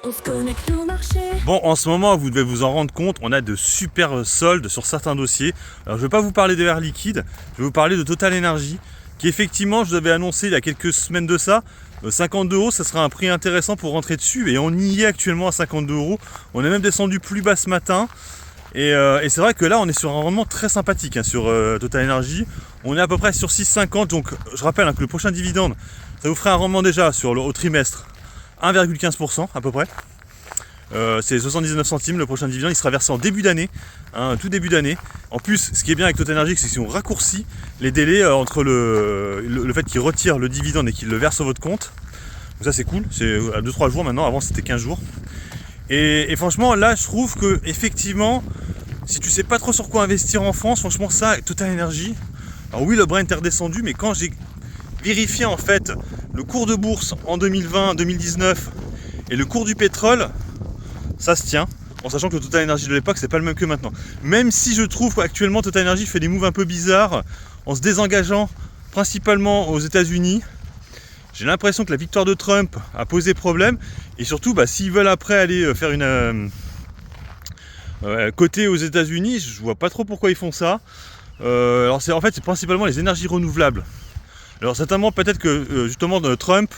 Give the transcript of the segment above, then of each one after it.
On se connecte au marché. Bon, en ce moment, vous devez vous en rendre compte, on a de super soldes sur certains dossiers. Alors, je ne vais pas vous parler de Air Liquide, je vais vous parler de Total Energy, qui effectivement, je vous avais annoncé il y a quelques semaines de ça, 52 €, ça sera un prix intéressant pour rentrer dessus, et on y est actuellement à 52 €. On est même descendu plus bas ce matin, et c'est vrai que là, on est sur un rendement très sympathique sur Total Energy. On est à peu près sur 6,50, donc je rappelle que le prochain dividende, ça vous ferait un rendement déjà au trimestre 1,15% à peu près. C'est 79 centimes, le prochain dividende il sera versé en début d'année, tout début d'année. En plus, ce qui est bien avec Total Energy, c'est qu'ils ont raccourci les délais entre le fait qu'ils retirent le dividende et qu'ils le versent sur votre compte. Donc ça c'est cool, c'est à 2-3 jours maintenant, avant c'était 15 jours. Et franchement là je trouve que effectivement, si tu sais pas trop sur quoi investir en France, franchement ça, Total Energy, alors oui le Brent est redescendu, mais quand j'ai vérifié en fait le cours de bourse en 2020-2019 et le cours du pétrole, ça se tient, en sachant que le Total Energy de l'époque c'est pas le même que maintenant. Même si je trouve qu'actuellement Total Energy fait des moves un peu bizarres en se désengageant principalement aux États-Unis. J'ai l'impression que la victoire de Trump a posé problème, et surtout s'ils veulent après aller faire une côté aux États-Unis, je vois pas trop pourquoi ils font ça. Alors c'est principalement les énergies renouvelables. Alors certainement peut-être que justement Trump,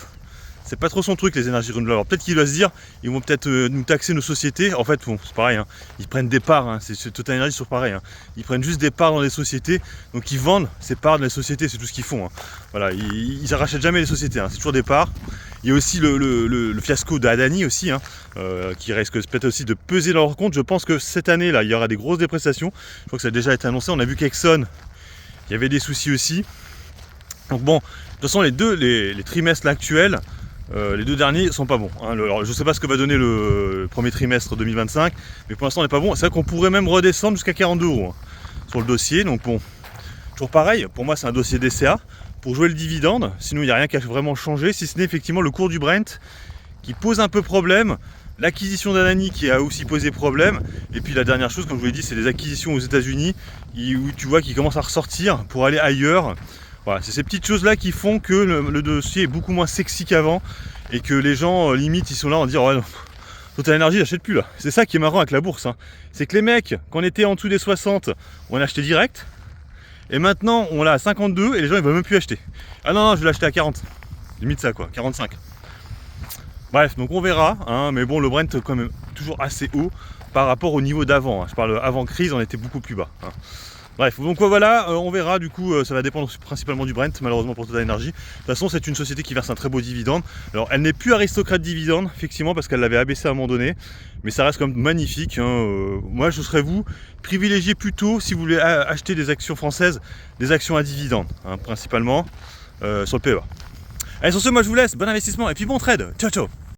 c'est pas trop son truc les énergies renouvelables. Alors peut-être qu'il va se dire, ils vont peut-être nous taxer nos sociétés. En fait, bon, c'est pareil, ils prennent des parts, c'est Total Energy sur pareil. Ils prennent juste des parts dans les sociétés, donc ils vendent ces parts dans les sociétés, c'est tout ce qu'ils font. Voilà, ils rachètent jamais les sociétés, c'est toujours des parts. Il y a aussi le fiasco d'Adani aussi, qui risque peut-être aussi de peser dans leur compte. Je pense que cette année là, il y aura des grosses dépréciations. Je crois que ça a déjà été annoncé. On a vu qu'Exxon, il y avait des soucis aussi. Donc bon, de toute façon les trimestres actuels, les deux derniers sont pas bons. Alors, je sais pas ce que va donner le premier trimestre 2025, mais pour l'instant on n'est pas bon. C'est vrai qu'on pourrait même redescendre jusqu'à 42 € sur le dossier. Donc bon, toujours pareil, pour moi c'est un dossier DCA pour jouer le dividende. Sinon il n'y a rien qui a vraiment changé, si ce n'est effectivement le cours du Brent qui pose un peu problème, l'acquisition d'Adani qui a aussi posé problème, et puis la dernière chose, comme je vous l'ai dit, c'est les acquisitions aux États-Unis où tu vois qu'ils commencent à ressortir pour aller ailleurs. Voilà, c'est ces petites choses là qui font que le dossier est beaucoup moins sexy qu'avant, et que les gens limite ils sont là en disant ouais, Total Energy j'achète plus là. C'est ça qui est marrant avec la bourse, c'est que les mecs, quand on était en dessous des 60, on achetait direct, et maintenant on l'a à 52 et les gens ils veulent même plus acheter. Ah non, je vais l'acheter à 40, limite ça quoi, 45. Bref, donc on verra, mais bon, le Brent quand même toujours assez haut par rapport au niveau d'avant. Je parle avant crise, on était beaucoup plus bas. Bref, donc voilà, on verra, du coup ça va dépendre principalement du Brent, malheureusement pour Total Energy. De toute façon c'est une société qui verse un très beau dividende. Alors elle n'est plus aristocrate dividende, effectivement, parce qu'elle l'avait abaissé à un moment donné, mais ça reste quand même magnifique. Moi je serais vous, privilégiez plutôt, si vous voulez acheter des actions françaises, des actions à dividende, principalement sur le PEA. Allez, sur ce, moi je vous laisse, bon investissement et puis bon trade, ciao ciao.